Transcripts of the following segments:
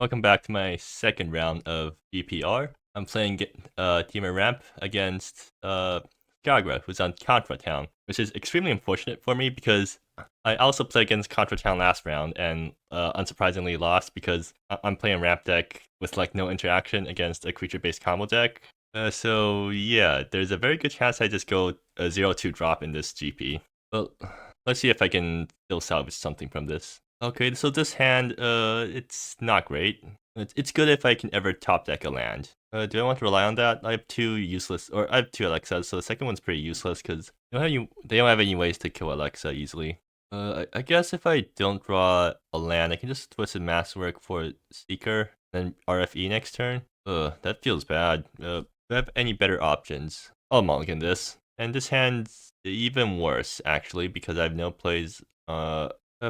Welcome back to my second round of GPR. I'm playing Temur ramp against Skagra, who's on Kantra town, which is extremely unfortunate for me because I also played against Kantra town last round and unsurprisingly lost because I'm playing ramp deck with like no interaction against a creature-based combo deck. So yeah, there's a very good chance I just go a 0-2 drop in this GP. Well, let's see if I can still salvage something from this. Okay, so this hand, it's not great. It's good if I can ever top deck a land. Do I want to rely on that? I have two useless, or I have two Alexas, so the second one's pretty useless because they don't have any ways to kill Alexa easily. I guess if I don't draw a land, I can just Twisted Masterwork for Seeker, then RFE next turn. That feels bad. Do I have any better options? I'll mulligan this. And this hand's even worse, actually, because I have no plays.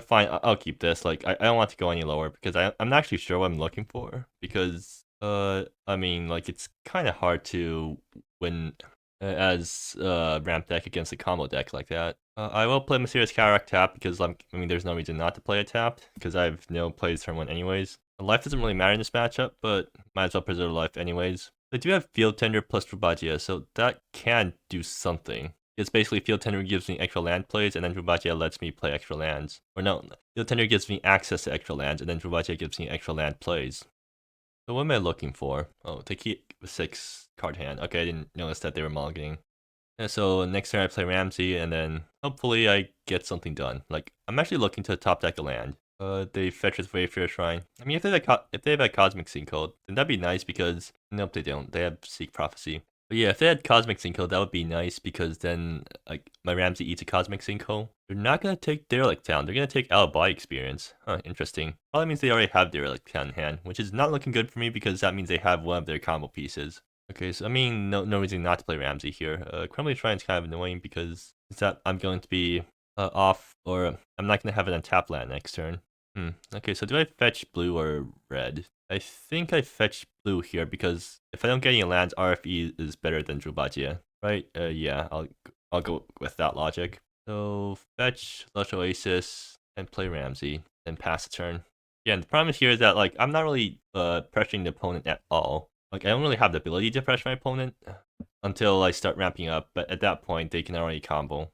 Fine, I'll keep this. Like, I don't want to go any lower because I'm not actually sure what I'm looking for. Because, I mean, like, it's kind of hard to win as ramp deck against a combo deck like that. I will play Mysterious Cataract tap because, like, I mean, there's no reason not to play it tapped because I have no plays turn 1 anyways. Life doesn't really matter in this matchup, but might as well preserve life anyways. I do have Field Tender plus Rubagia, so that can do something. It's basically Field Tender gives me extra land plays, and then Rubagia lets me play extra lands. Or no, Field Tender gives me access to extra lands, and then Rubagia gives me extra land plays. So what am I looking for? Oh, they keep a 6 card hand. Okay, I didn't notice that they were mulliganing. And so next turn I play Ramsey, and then hopefully I get something done. Like, I'm actually looking to top deck a land. They fetch with Wayfarer Shrine. I mean, if they have a Cosmic Sinkhole, then that'd be nice because nope, they don't. They have Seek Prophecy. But yeah, if they had Cosmic Sinkhole, that would be nice because then like my Ramsey eats a Cosmic Sinkhole. They're not gonna take Derelict Town. They're gonna take Alibi Experience. Huh, interesting. Probably means they already have Derelict Town in hand, which is not looking good for me because that means they have one of their combo pieces. Okay, so I mean, no reason not to play Ramsey here. Crumbly Shrine is kind of annoying because it's that I'm going to be off, or I'm not going to have an untapped land next turn. Okay, so do I fetch blue or red? I think I fetch blue here because if I don't get any lands, RFE is better than Drubagia, right? Yeah, I'll go with that logic. So fetch Lush Oasis and play Ramsey, then pass the turn. Yeah, and the problem here is that like I'm not really pressuring the opponent at all. Like I don't really have the ability to pressure my opponent until I start ramping up, but at that point they can already combo.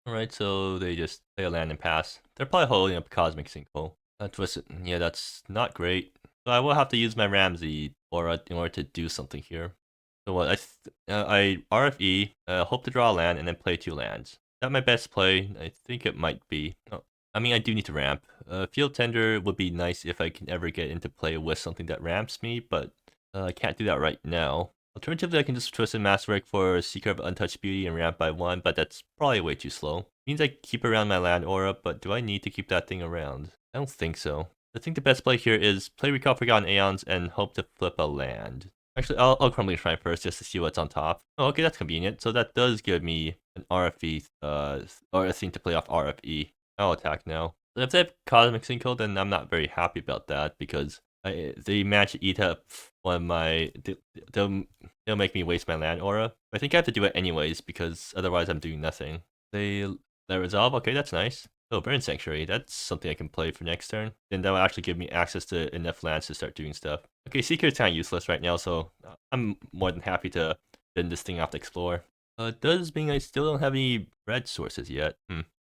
Alright, so they just play a land and pass. They're probably holding up Cosmic Sinkhole. Twisted. Yeah, that's not great. So I will have to use my Ramsey aura in order to do something here. So what? I RFE, hope to draw a land, and then play 2 lands. Is that my best play? I think it might be. Oh, I mean, I do need to ramp. Field Tender would be nice if I can ever get into play with something that ramps me, but I can't do that right now. Alternatively, I can just Twisted Masterwork for Seeker of Untouched Beauty and ramp by 1, but that's probably way too slow. Means I keep around my land aura, but do I need to keep that thing around? I don't think so. I think the best play here is play Recall Forgotten Aeons and hope to flip a land. Actually, I'll Crumbling Shrine first just to see what's on top. Oh, okay, that's convenient. So that does give me an RFE, or a thing to play off RFE. I'll attack now. If they have Cosmic Sinkhole, then I'm not very happy about that because they managed to eat up one of my. They'll make me waste my land aura. I think I have to do it anyways because otherwise I'm doing nothing. They resolve. Okay, that's nice. Oh, Burn Sanctuary. That's something I can play for next turn. Then that will actually give me access to enough lands to start doing stuff. Okay, Seeker is kind of useless right now, so I'm more than happy to send this thing off to explore. Does mean I still don't have any red sources yet.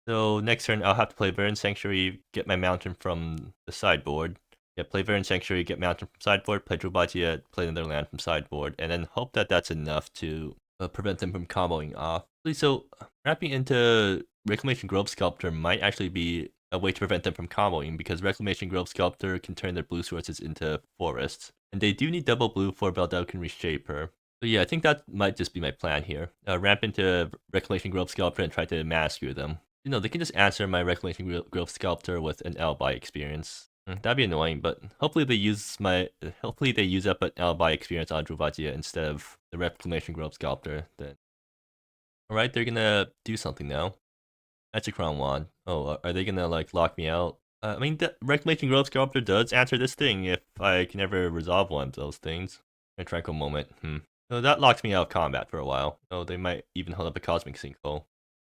So next turn I'll have to play Burn Sanctuary, get my mountain from the sideboard. Yeah, play Burn Sanctuary, get mountain from sideboard, play Drubagia, play another land from sideboard, and then hope that that's enough to prevent them from comboing off. So wrapping into Reclamation Grove Sculptor might actually be a way to prevent them from comboing because Reclamation Grove Sculptor can turn their blue sources into forests. And they do need double blue for Beldel can reshape her. So yeah, I think that might just be my plan here. Ramp into Reclamation Grove Sculptor and try to massacre them. You know, they can just answer my Reclamation Grove Sculptor with an alibi experience. That'd be annoying, but hopefully they use up an alibi experience on Druvadia instead of the Reclamation Grove Sculptor. Then, alright, they're gonna do something now. Magic Crown Wand. Oh, are they gonna like lock me out? I mean, the Reclamation Grove Sculptor does answer this thing if I can ever resolve one of those things. A tranquil moment. So that locks me out of combat for a while. Oh, they might even hold up a Cosmic Sinkhole.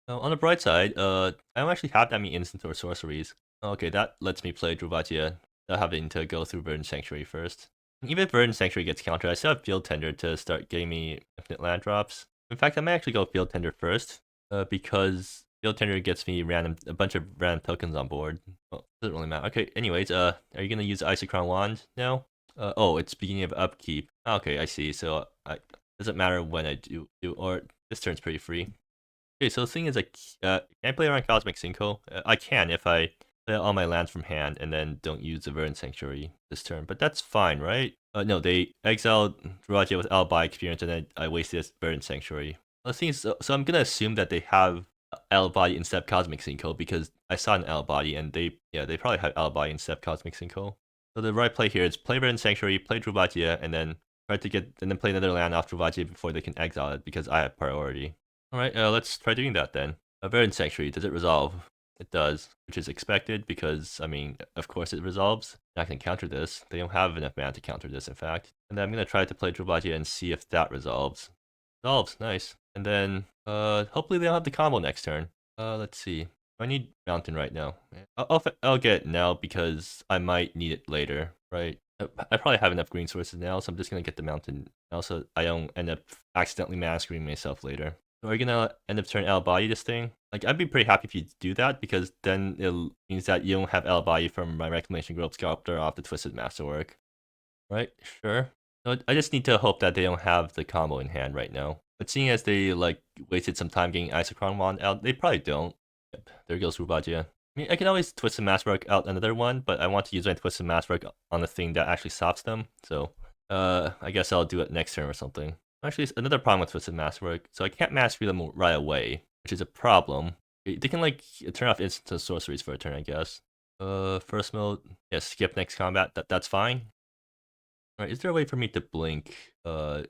On the bright side, I don't actually have that many instants or sorceries. Okay, that lets me play Druvatia without having to go through Verdant Sanctuary first. Even if Verdant Sanctuary gets countered, I still have Field Tender to start getting me infinite land drops. In fact, I might actually go Field Tender first, because Field Tender gets me a bunch of random tokens on board. Well, doesn't really matter. Okay, anyways, are you gonna use Isochron Wand now? Oh, it's beginning of upkeep. Okay, I see. So doesn't matter when I do, or this turn's pretty free. Okay, so the thing is, can I play around Cosmic Sinkhole? I can if I play all my lands from hand and then don't use the Verdant Sanctuary this turn, but that's fine, right? No, they exiled Raja with Alibi experience and then I wasted Verdant Sanctuary. Well, the thing is, so I'm gonna assume that they have Alibi instead of Cosmic Sinkhole because I saw an Alibi and they probably have Alibi instead of Cosmic Sinkhole. So the right play here is play Verdant Sanctuary, play Druvatia, and then try to get and then play another land off Druvatia before they can exile it because I have priority. Alright, let's try doing that then. Verdant Sanctuary, does it resolve? It does, which is expected because, I mean, of course it resolves. I can counter this. They don't have enough mana to counter this, in fact. And then I'm going to try to play Druvatia and see if that resolves. Resolves, nice. And then, hopefully they don't have the combo next turn. Let's see. I need Mountain right now. I'll get it now because I might need it later, right? I probably have enough green sources now, so I'm just going to get the Mountain now so I don't end up accidentally massacring myself later. So are you gonna end up turning Alibi this thing? Like, I'd be pretty happy if you do that, because then it means that you don't have Alibi from my Reclamation Grove Sculptor off the Twisted Masterwork. Right? Sure. So I just need to hope that they don't have the combo in hand right now. But seeing as they, like, wasted some time getting Isochron Wand out, they probably don't. Yep, there goes Rubagia. I mean, I can always Twisted Masterwork out another one, but I want to use my Twisted Masterwork on the thing that actually stops them. So, I guess I'll do it next turn or something. Actually, it's another problem with Twisted Masterwork, so I can't mastery them right away, which is a problem. They can, like, turn off instant sorceries for a turn, I guess. First mode, yeah, skip next combat, that's fine. Alright, is there a way for me to blink,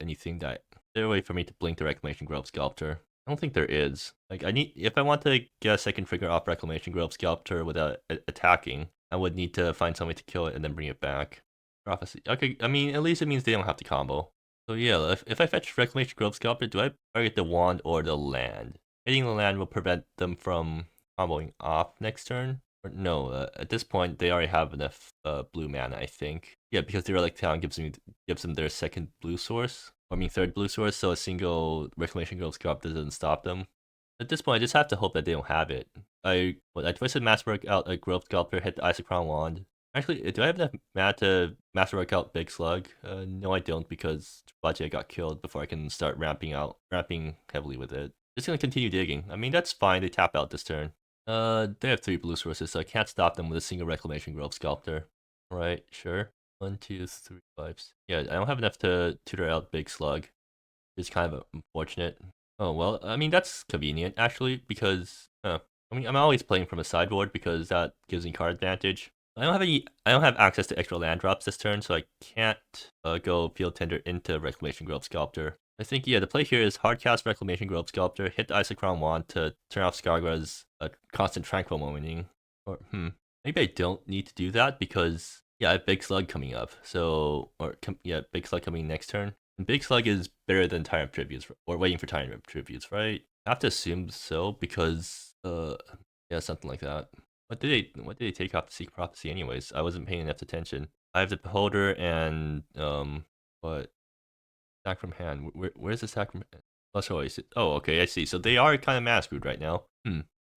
anything that... Is there a way for me to blink the Reclamation Grove Sculptor? I don't think there is. Like, if I want to get a second trigger off Reclamation Grove Sculptor without attacking, I would need to find some way to kill it and then bring it back. Prophecy. Okay, I mean, at least it means they don't have to combo. So yeah, if I fetch Reclamation Grove Sculptor, do I target the wand or the land? Hitting the land will prevent them from comboing off next turn. Or no, at this point they already have enough blue mana, I think. Yeah, because the Relic Town gives them their second blue source. I mean third blue source, so a single Reclamation Grove Sculptor doesn't stop them. At this point, I just have to hope that they don't have it. I Twisted Masterwork out a Grove Sculptor, hit the Isochron Wand. Actually, do I have enough mana to Masterwork out Big Slug? No, I don't, because Budget got killed before I can start ramping heavily with it. Just gonna continue digging. I mean, that's fine. They tap out this turn. They have 3 blue sources, so I can't stop them with a single Reclamation Grove Sculptor. Alright, sure. 1, 2, 3, 5. Yeah, I don't have enough to tutor out Big Slug. It's kind of unfortunate. Oh, well, I mean, that's convenient, actually, because... I mean, I'm always playing from a sideboard because that gives me card advantage. I don't have access to extra land drops this turn, so I can't go Field Tender into Reclamation Grove Sculptor. I think, yeah, the play here is hardcast Reclamation Grove Sculptor, hit the Isochron Wand to turn off Skagra's constant Tranquil Momenting. Or, maybe I don't need to do that because, yeah, I have Big Slug coming up. So, Big Slug coming next turn. And Big Slug is better than Tyrant Tributes, or waiting for Tyrant Tributes, right? I have to assume so because, yeah, something like that. What did they take off the Seek Prophecy anyways? I wasn't paying enough attention. I have the Beholder and what? Sack from hand. Where's the sack from hand? Oh, okay, I see. So they are kind of mana screwed right now.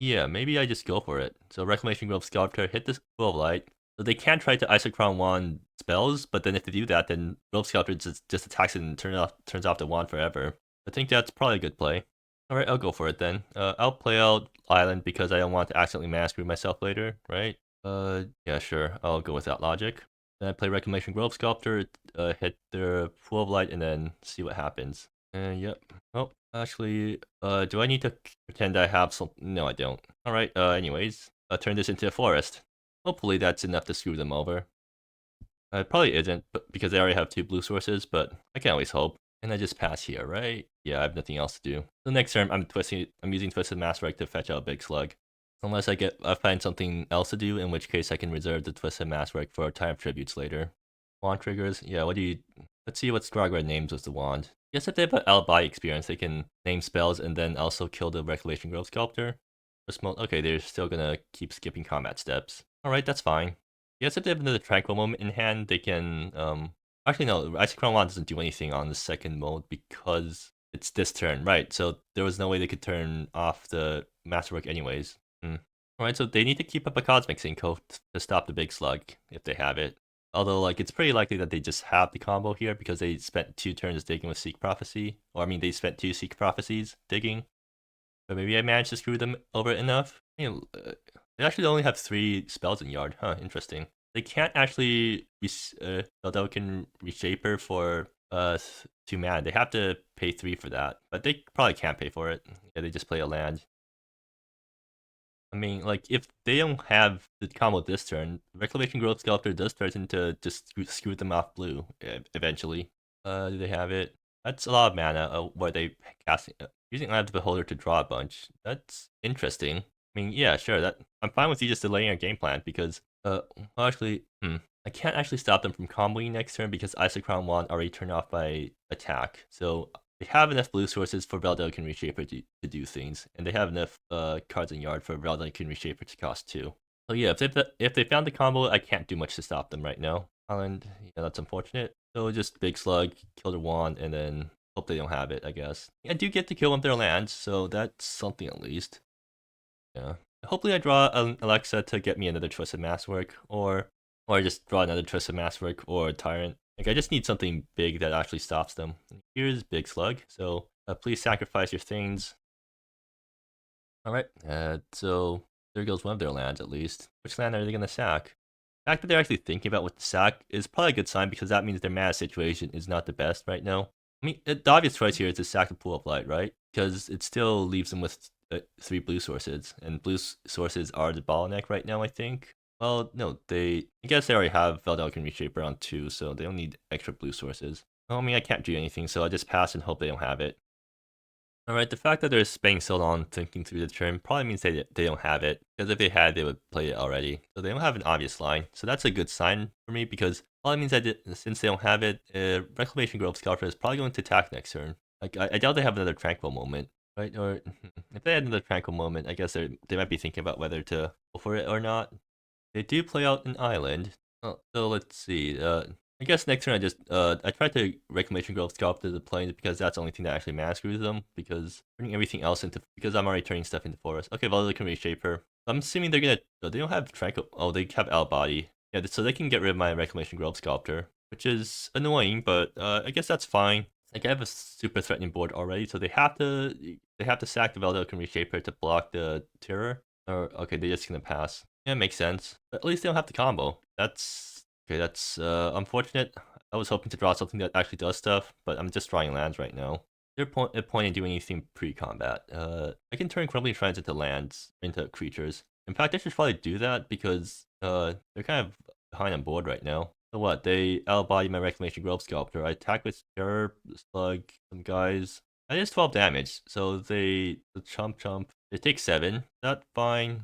Yeah, maybe I just go for it. So Reclamation Grove Sculptor, hit this Pool of Light. So they can try to Isochron Wand spells, but then if they do that, then Grove Sculptor just attacks it and turns off the wand forever. I think that's probably a good play. Alright, I'll go for it then. I'll play out Island because I don't want to accidentally mana screw myself later, right? Yeah, sure. I'll go with that logic. Then I play Reclamation Grove Sculptor, hit their Pool of Light, and then see what happens. Yep. Oh, actually, do I need to pretend I have some? No, I don't. Alright, anyways, I'll turn this into a forest. Hopefully that's enough to screw them over. It probably isn't, but because they already have 2 blue sources, but I can always hope. And I just pass here, right? Yeah, I have nothing else to do. The next turn, I'm using Twisted Masterwork to fetch out a Big Slug. Unless I find something else to do, in which case I can reserve the Twisted Masterwork for Time Tributes later. Wand triggers, yeah, let's see what Skagra names as the wand. Yes, if they have an Alibi experience, they can name spells and then also kill the Reclamation Grove Sculptor. Okay, they're still gonna keep skipping combat steps. Alright, that's fine. Yes, if they have another tranquil moment in hand, they can actually no, Ice Crown Wand doesn't do anything on the second mode because it's this turn, right? So there was no way they could turn off the Masterwork anyways. Alright, so they need to keep up a Cosmic Sync to stop the big slug if they have it. Although like it's pretty likely that they just have the combo here because they spent 2 turns digging with Seek Prophecy. Or I mean they spent 2 Seek Prophecies digging. But maybe I managed to screw them over enough. They actually only have 3 spells in yard. Huh, interesting. They can't actually Beldelkin Reshaper for 2 mana. They have to pay 3 for that. But they probably can't pay for it. Yeah, they just play a land. I mean, like, if they don't have the combo this turn, Reclamation Growth Sculptor does turn into just screw them off blue eventually. Do they have it? That's a lot of mana where they cast using Eye of the Beholder to draw a bunch. That's interesting. I mean, yeah, sure. That I'm fine with you just delaying your game plan because well, actually, I can't actually stop them from comboing next turn because Isocron Wand already turned off by attack. So they have enough blue sources for Veldelkin Reshaper to do things, and they have enough cards in yard for Veldelkin Reshaper to cost 2. So yeah, if they found the combo, I can't do much to stop them right now. Island, yeah, that's unfortunate. So just Big Slug, kill their wand, and then hope they don't have it, I guess. I do get to kill one of their lands, so that's something at least. Yeah. Hopefully I draw an Alexa to get me another Twisted Masterwork, or I just draw another Twisted Masterwork or a Tyrant. Like, I just need something big that actually stops them. Here's Big Slug, so please sacrifice your things. Alright, so there goes one of their lands at least. Which land are they going to sack? The fact that they're actually thinking about what to sack is probably a good sign because that means their mana situation is not the best right now. I mean, the obvious choice here is to sack the Pool of Light, right? Because it still leaves them with 3 blue sources, and blue sources are the bottleneck right now, I think. Well, no, I guess they already have Veldelkin Reshaper on 2, so they don't need extra blue sources. Well, I mean, I can't do anything, so I just pass and hope they don't have it. Alright, the fact that they're spending so long thinking through the turn probably means they don't have it, because if they had, they would play it already. So they don't have an obvious line, so that's a good sign for me, because all it means that since they don't have it, Reclamation Grove Sculptor is probably going to attack next turn. Like, I doubt they have another Tranquil Moment, right? Or if they had another Tranquil Moment, I guess they might be thinking about whether to go for it or not. They do play out an island. Oh, so let's see. I guess next turn I tried to Reclamation Grove Sculptor the plains because that's the only thing that actually mana screws them, because turning everything else into, because I'm already turning stuff into forest. Okay, Valor can Reshaper. I'm assuming they're gonna, they don't have Tranquil, oh, they have L Body. Yeah, so they can get rid of my Reclamation Grove Sculptor, which is annoying, but I guess that's fine. Like, I have a super threatening board already, so they have to sack the Valdokin Reshaper to block the Terror. Or, okay, they're just gonna pass. Yeah, it makes sense. But at least they don't have the combo. That's okay, that's unfortunate. I was hoping to draw something that actually does stuff, but I'm just drawing lands right now. There's no point in doing anything pre-combat. I can turn Crumbling Shrines into lands, into creatures. In fact, I should probably do that because they're kind of behind on board right now. So what? They outbody my Reclamation Grove Sculptor. I attack with Terror, Slug, some guys. I just 12 damage, so the chump. They take 7. That's fine.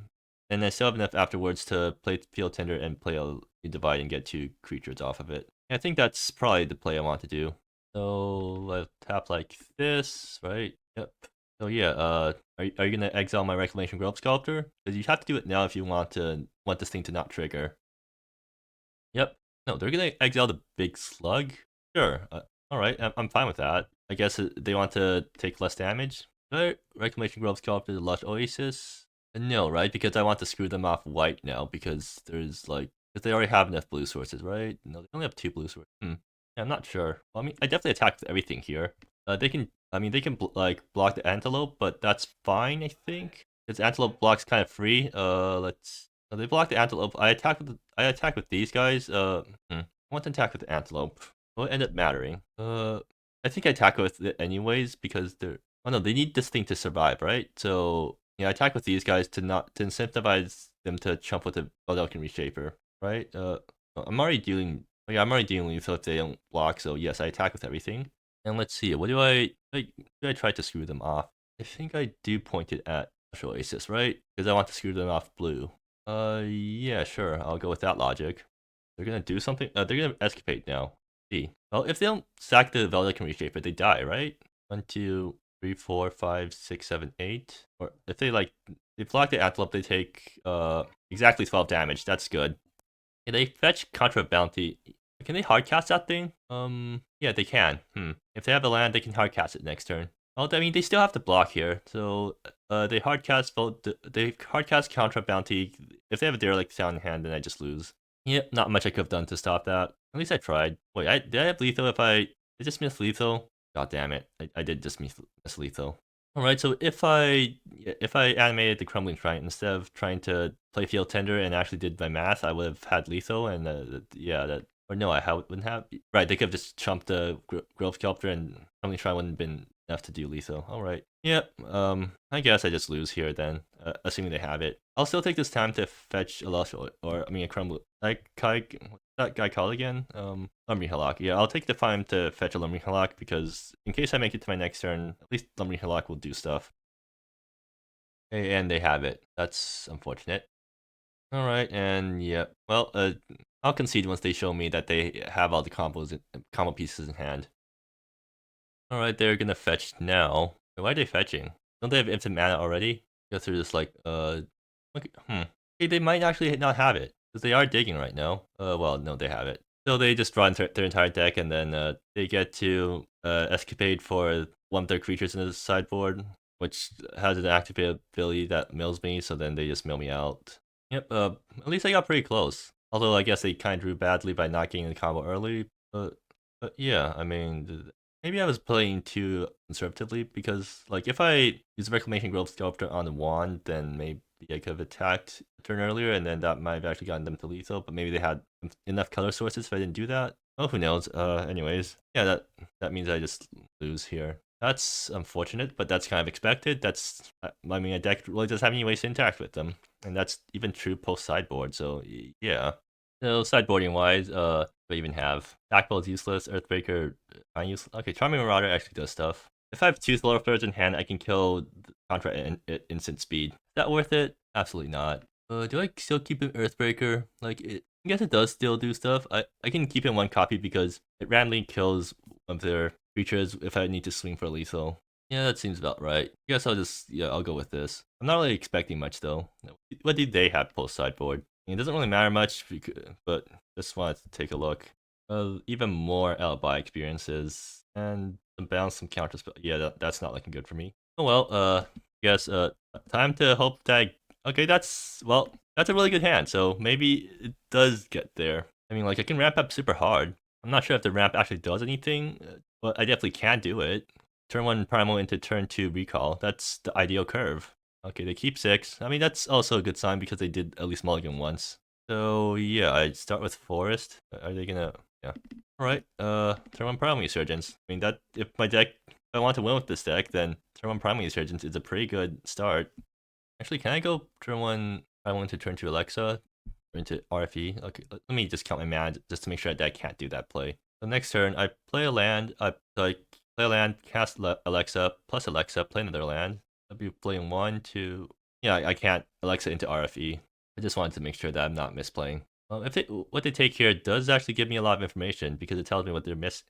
And I still have enough afterwards to play Field Tender and play a Divide and get 2 creatures off of it. I think that's probably the play I want to do. So I'll tap like this, right? Yep. So yeah, are you gonna exile my Reclamation Grove Sculptor? Because you have to do it now if you want this thing to not trigger. Yep. No, they're gonna exile the Big Slug. Sure. All right, I'm fine with that. I guess they want to take less damage. Right. Reclamation Grove Sculptor, the Lush Oasis. No, right? Because I want to screw them off white now because there's like, because they already have enough blue sources, right? No, they only have 2 blue sources. Yeah, I'm not sure. Well, I mean, I definitely attack with everything here. They can like block the Antelope, but that's fine, I think. Because Antelope blocks kind of free. They block the Antelope. I attack with these guys. I want to attack with the Antelope. Will it end up mattering? I think I attack with it anyways because they're. Oh no, they need this thing to survive, right? So yeah, I attack with these guys to incentivize them to chump with the Veldelkin Reshaper, right? I'm already dealing. Oh, yeah, I'm already dealing with if they don't block. So yes, I attack with everything. And let's see, what do I try to screw them off? I think I do point it at Oasis, right? Because I want to screw them off blue. Yeah, sure. I'll go with that logic. They're gonna do something. They're gonna escapade now. See. Well, if they don't sack the Veldelkin Reshaper, they die, right? 1, 2, 3, 4, 5, 6, 7, 8. Or if they block the Antelope, they take exactly 12 damage. That's good. Yeah, they fetch Contra Bounty. Can they hardcast that thing? Yeah, they can. If they have a land, they can hardcast it next turn. Well, I mean, they still have to block here, so they hardcast Contra Bounty. If they have a Derelict sound in hand, then I just lose. Yep, not much I could have done to stop that. At least I tried. Wait, did I have lethal? I just miss lethal? God damn it, I did just miss lethal. All right, so if I animated the Crumbling Shrine instead of trying to play Field Tender and actually did my math, I would have had lethal, and yeah, that or no, wouldn't have. Right, they could have just chumped the Grove Sculptor, and Crumbling Shrine wouldn't have been enough to do lethal. All right, yep. I guess I just lose here then, assuming they have it. I'll still take this time to fetch a Lush or I mean a Crumble. Like what's that guy called again? Lumbering Hillock. Yeah, I'll take the time to fetch a Lumbering Hillock because in case I make it to my next turn, at least Lumbering Hillock will do stuff. Okay, and they have it. That's unfortunate. All right, and yeah, well, I'll concede once they show me that they have all the combo pieces in hand. All right, they're gonna fetch now. Why are they fetching? Don't they have infinite mana already? Go through this like okay, Hey, they might actually not have it because they are digging right now. Well, no, they have it. So they just draw their entire deck, and then they get to escapade for one of their creatures in the sideboard, which has an active ability that mills me. So then they just mill me out. Yep. At least I got pretty close. Although I guess they kind of drew badly by not getting the combo early. But yeah, I mean, maybe I was playing too conservatively because, like, if I use Reclamation Grove Sculptor on the wand, then maybe I could have attacked a turn earlier, and then that might have actually gotten them to lethal. But maybe they had enough color sources if I didn't do that. Oh, who knows? Anyways, yeah, that means I just lose here. That's unfortunate, but that's kind of expected. I mean, a deck really doesn't have any ways to interact with them, and that's even true post sideboard. So yeah. So sideboarding wise, I even have Backball is useless, Earthbreaker useless. Okay, Charming Marauder actually does stuff. If I have two Solar Flares in hand, I can kill Contra at instant speed. Is that worth it? Absolutely not. Do I still keep an Earthbreaker? I guess it does still do stuff. I can keep it in one copy because it randomly kills one of their creatures if I need to swing for lethal. Yeah, that seems about right. I guess I'll go with this. I'm not really expecting much though. What do they have post sideboard? It doesn't really matter much, but just wanted to take a look. Even more alibi experiences and some counter spell. Yeah, that's not looking good for me. Oh well, guess time to hope that. Okay, that's a really good hand. So maybe it does get there. I mean, like I can ramp up super hard. I'm not sure if the ramp actually does anything, but I definitely can do it. Turn 1 primal into turn 2 recall. That's the ideal curve. Okay, they keep 6. I mean, that's also a good sign because they did at least mulligan once. So yeah, I'd start with Forest. Are they gonna? Yeah. All right. Turn 1 Primal Resurgence. I mean, if I want to win with this deck, then turn 1 Primal Resurgence is a pretty good start. Actually, can I go turn 1 Primal into turn 2 Alexa? Or into RFE? Okay, let me just count my mana just to make sure that I can't do that play. The next turn, I play a land. I play a land, cast Alexa, plus Alexa, play another land. I'll be playing 1, 2. Yeah, I can't Alexa into RFE. I just wanted to make sure that I'm not misplaying. What they take here does actually give me a lot of information because it tells me what they're missing.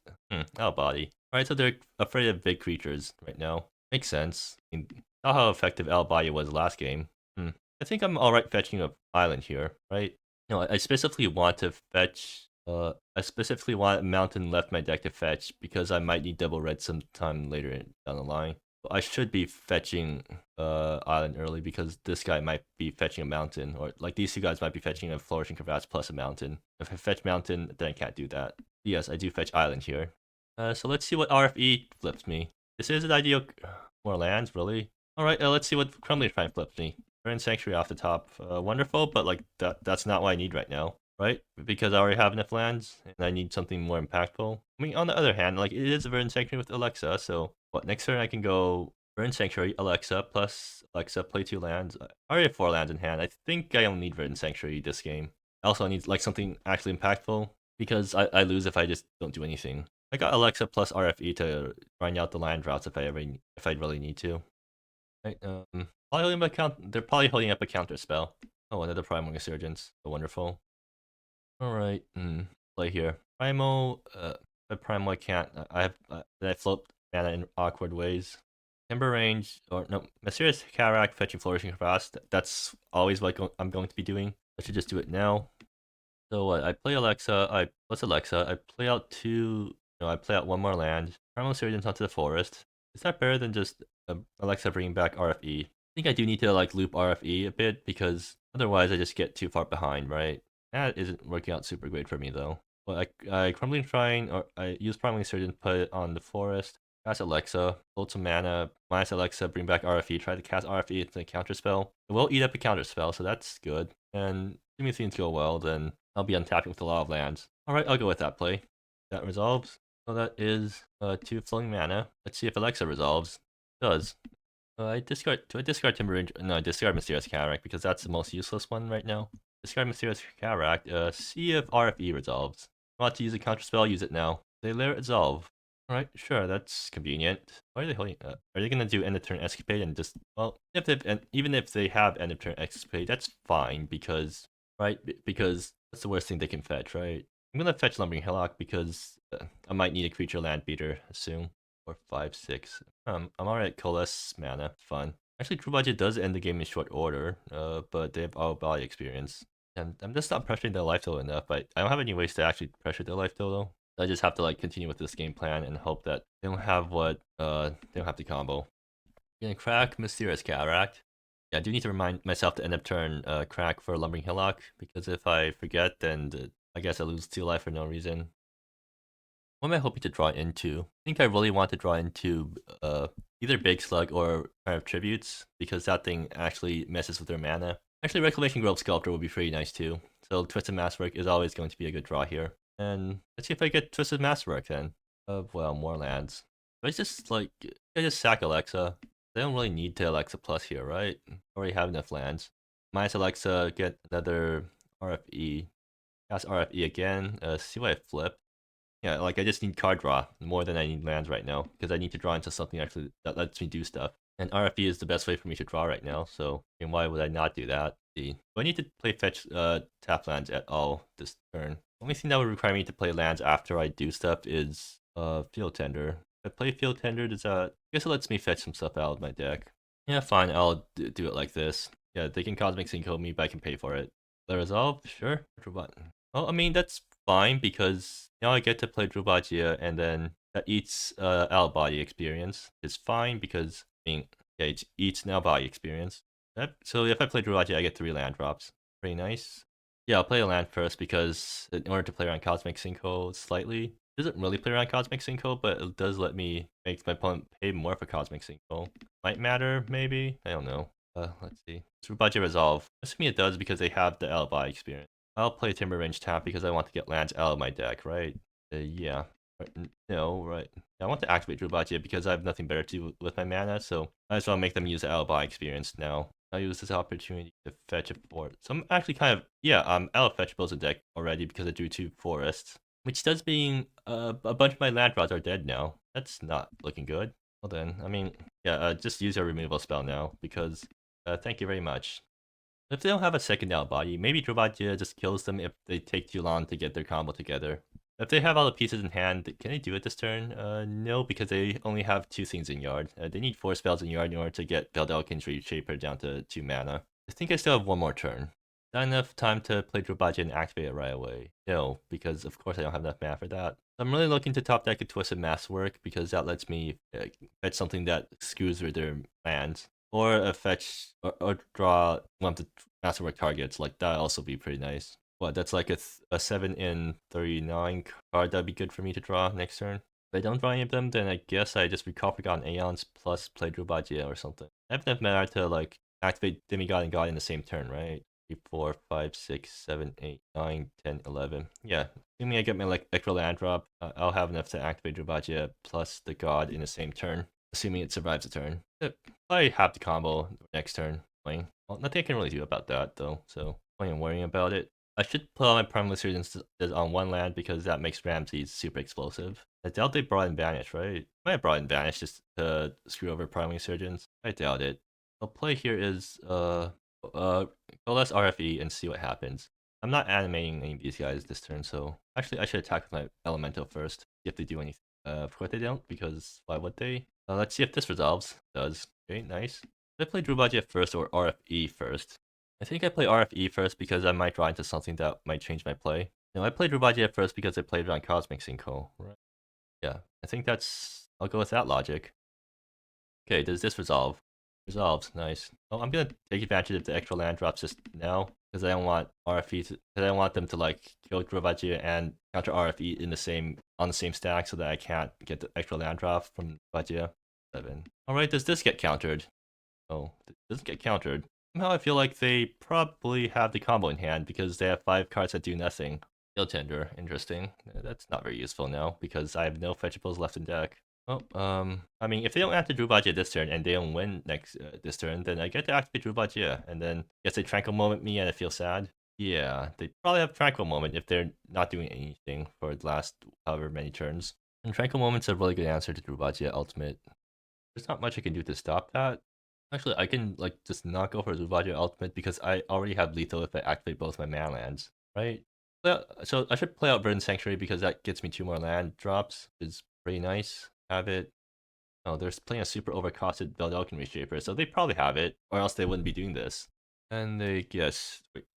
Oh, body. Alright, so they're afraid of big creatures right now. Makes sense. I mean, saw how effective El Body was last game. I think I'm alright fetching an island here, right? No, I specifically want to fetch. I specifically want a mountain left my deck to fetch because I might need double red sometime later down the line. I should be fetching island early because this guy might be fetching a mountain, or like these two guys might be fetching a flourishing crevasse plus a mountain. If I fetch mountain, then I can't do that. Yes, I do fetch island here. So let's see what RFE flips me. This is an ideal. More lands, really. All right, let's see what Crumbling Shrine flips me. Burn Sanctuary off the top. Wonderful, but like that's not what I need right now, right? Because I already have enough lands, and I need something more impactful. I mean, on the other hand, like it is a Burn Sanctuary with Alexa, so what next turn I can go Burn Sanctuary, Alexa, plus Alexa, play 2 lands. I already have 4 lands in hand. I think I only need Burn Sanctuary this game. I also need like something actually impactful because I lose if I just don't do anything. I got Alexa plus RFE to grind out the land routes if I really need to. Right, they're probably holding up a counter spell. Oh, another Primal Resurgence. So wonderful. Alright, play here. Primal, the Primal I can't. I float mana in awkward ways. Timber range, or no, Mysterious Cataract fetching Flourishing Crevasse. That's always what I'm going to be doing. I should just do it now. So what? I play Alexa. What's Alexa? I play out two. No, I play out one more land. Primal Surgeons onto the forest. Is that better than just Alexa bringing back RFE? I think I do need to like loop RFE a bit because otherwise I just get too far behind, right? That isn't working out super great for me though. Well, I Crumbling Shrine, or I use Primal Surgeon, put it on the forest. Cast Alexa, hold some mana, minus Alexa, bring back RFE, try to cast RFE into a counter spell. It will eat up a counter spell, so that's good. And assuming things go well, then I'll be untapping with a lot of lands. Alright, I'll go with that play. That resolves. So that is 2 flowing mana. Let's see if Alexa resolves. It does. Do I discard Temur? No, I discard Mysterious Cataract because that's the most useless one right now. Discard Mysterious Cataract. See if RFE resolves. Want to use a counter spell? Use it now. They let it resolve. Alright, sure, that's convenient. Why are they holding? Are they gonna do end of turn escapade and just even if they have end of turn escapade, that's fine because because that's the worst thing they can fetch, right? I'm gonna fetch Lumbering Hillock because I might need a creature land beater soon. 4, 5, 6. I'm alright. Coalesce mana, fun. Actually, True Budget does end the game in short order, but they have all body experience. And I'm just not pressuring their life total enough. But I don't have any ways to actually pressure their life total. I just have to like continue with this game plan and hope that they don't have they don't have the combo. Gonna crack Mysterious Cataract. Yeah, I do need to remind myself to end up turn crack for Lumbering Hillock because if I forget, then I guess I lose 2 life for no reason. What am I hoping to draw into? I think I really want to draw into either Big Slug or kind of Tributes because that thing actually messes with their mana. Actually, Reclamation Grove Sculptor would be pretty nice too. So Twisted Masterwork is always going to be a good draw here. And let's see if I get Twisted Masterwork then. Well, more lands. I just sack Alexa. They don't really need to Alexa Plus here, right? Already have enough lands. Minus Alexa, get another RFE. Cast RFE again. See what I flip. Yeah, like I just need card draw more than I need lands right now because I need to draw into something actually that lets me do stuff. And RFE is the best way for me to draw right now. So why would I not do that? Do I need to play fetch tap lands at all this turn? Only thing that would require me to play lands after I do stuff is Field Tender. If I play Field Tender, does that? I guess it lets me fetch some stuff out of my deck. Yeah, fine. I'll do it like this. Yeah, they can Cosmic Synchro me, but I can pay for it. The resolve, sure. Well, I mean that's fine because now I get to play Drubagia and then that eats out body experience. It's fine because I mean yeah, it eats now body experience. Yep. So if I play Drubagia, I get 3 land drops. Pretty nice. Yeah, I'll play a land first because in order to play around Cosmic Synchro slightly, it doesn't really play around Cosmic Synchro, but it does let me make my opponent pay more for Cosmic Synchro. Might matter, maybe? I don't know. Let's see. Drubagia resolve. Assuming it does because they have the Alibi experience. I'll play Timber Range tap because I want to get lands out of my deck, right? Yeah. No, right. I want to activate Drubagia because I have nothing better to do with my mana, so I just want to make them use the Alibi experience now. I'll use this opportunity to fetch a forest. So I'm actually kind of, yeah, out of fetchables a deck already because I drew 2 forests, which does mean a bunch of my land draws are dead now. That's not looking good. Well then, I mean, yeah, just use your removal spell now because thank you very much. If they don't have a second out body, maybe Drubagia just kills them if they take too long to get their combo together. If they have all the pieces in hand, can they do it this turn? No, because they only have 2 things in yard. They need 4 spells in yard in order to get Veldelkin's Reshaper down to 2 mana. I think I still have 1 more turn. Not enough time to play Drubagia and activate it right away. No, because of course I don't have enough mana for that. I'm really looking to top deck a Twisted Masterwork because that lets me fetch something that screws with their lands. Or a fetch, or draw one of the Masterwork targets. Like, that'd also be pretty nice. What, that's like a 7 in 39 card that'd be good for me to draw next turn. If I don't draw any of them, then I guess I just recall Forgotten Aeons plus play Drubagia or something. I have enough mana to, like, activate Demigod and God in the same turn, right? 3, 4, 5, 6, 7, 8, 9, 10, 11. Yeah, assuming I get my like extra land drop, I'll have enough to activate Drubagia plus the God in the same turn, assuming it survives the turn. I have the combo next turn. Well, nothing I can really do about that though, so I ain't worrying about it. I should put all my Primal Surgeons on 1 land because that makes Ramses super explosive. I doubt they brought in Vanish, right? I might have brought in Vanish just to screw over Primal Surgeons. I doubt it. I'll play here is go less RFE and see what happens. I'm not animating any of these guys this turn, so actually I should attack with my Elemental first, see if they do anything. Of course they don't, because why would they? Let's see if this resolves. It does. Okay, nice. Should I play Drubagia first or RFE first? I think I play RFE first because I might draw into something that might change my play. No, I played Rubagia first because I played it on Cosmic Synco. Right. Yeah, I think that's... I'll go with that logic. Okay, does this resolve? Resolves, nice. Oh, I'm gonna take advantage of the extra land drops just now because I don't want RFE to... Because I don't want them to like kill Rubagia and counter RFE in the same on the same stack so that I can't get the extra land drop from Rubagia. 7. Alright, does this get countered? Oh, it doesn't get countered. Somehow I feel like they probably have the combo in hand because they have 5 cards that do nothing. Steel Tender, interesting. That's not very useful now because I have no fetchables left in deck. Oh, I mean, if they don't activate Drubagia this turn and they don't win next this turn, then I get to activate Drubagia, and then guess they Tranquil Moment me and I feel sad. Yeah, they probably have Tranquil Moment if they're not doing anything for the last however many turns. And Tranquil Moment's a really good answer to Drubagia Ultimate. There's not much I can do to stop that. Actually, I can like just not go for Zubagia Ultimate because I already have lethal if I activate both my mana lands, right? So I should play out Verdant Sanctuary because that gets me 2 more land drops. It's pretty nice. Have it. Oh, they're playing a super overcosted Veldelkin Reshaper, so they probably have it, or else they wouldn't be doing this. And they yeah,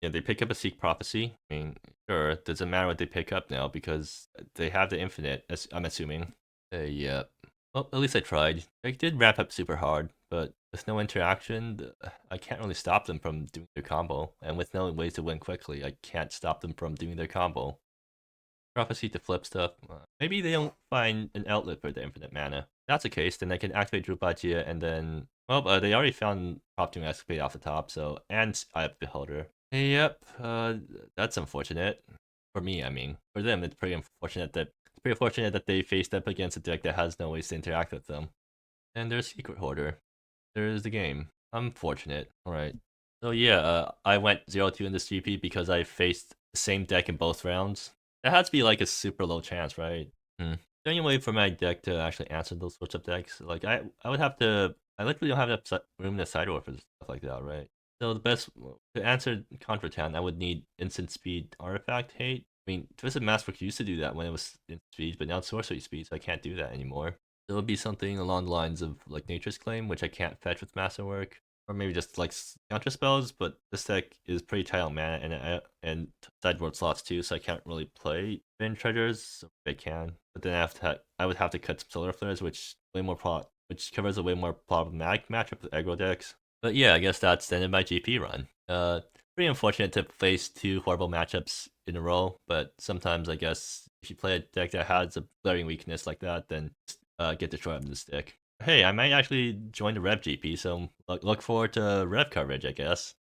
they pick up a Seek Prophecy. I mean, sure, it doesn't matter what they pick up now because they have the Infinite, as I'm assuming. Yeah. Well, at least I tried. I did ramp up super hard, but with no interaction, I can't really stop them from doing their combo. And with no ways to win quickly, I can't stop them from doing their combo. Prophecy to flip stuff. Maybe they don't find an outlet for the infinite mana. If that's the case, then I can activate Drubagia and then... Well, they already found Prop 2 Escapade off the top, so... And Eye of Beholder. Yep, that's unfortunate. For me, I mean. For them, it's pretty unfortunate that they faced up against a deck that has no ways to interact with them. And there's Secret Hoarder. There's the game. Unfortunate. Alright. So yeah, I went 0-2 in this GP because I faced the same deck in both rounds. That has to be like a super low chance, right? Is there any way for my deck to actually answer those sorts of decks? Like I would have to... I literally don't have enough room in the sideboard for stuff like that, right? So the best... To answer Kantra Town, I would need instant speed artifact hate. I mean, Twisted Masterwork used to do that when it was in speed, but now it's sorcery speed, so I can't do that anymore. So it would be something along the lines of like Nature's Claim, which I can't fetch with Masterwork, or maybe just like counter spells. But this deck is pretty tight on mana and sideboard slots too, so I can't really play Bin Treasures. I can, but then I would have to cut some Solar Flares, which covers a way more problematic matchup with aggro decks. But yeah, I guess that's the end of my GP run. Pretty unfortunate to face 2 horrible matchups in a row, but sometimes I guess if you play a deck that has a glaring weakness like that, then get destroyed with the stick. Hey, I might actually join the Rev GP, so look forward to Rev coverage, I guess.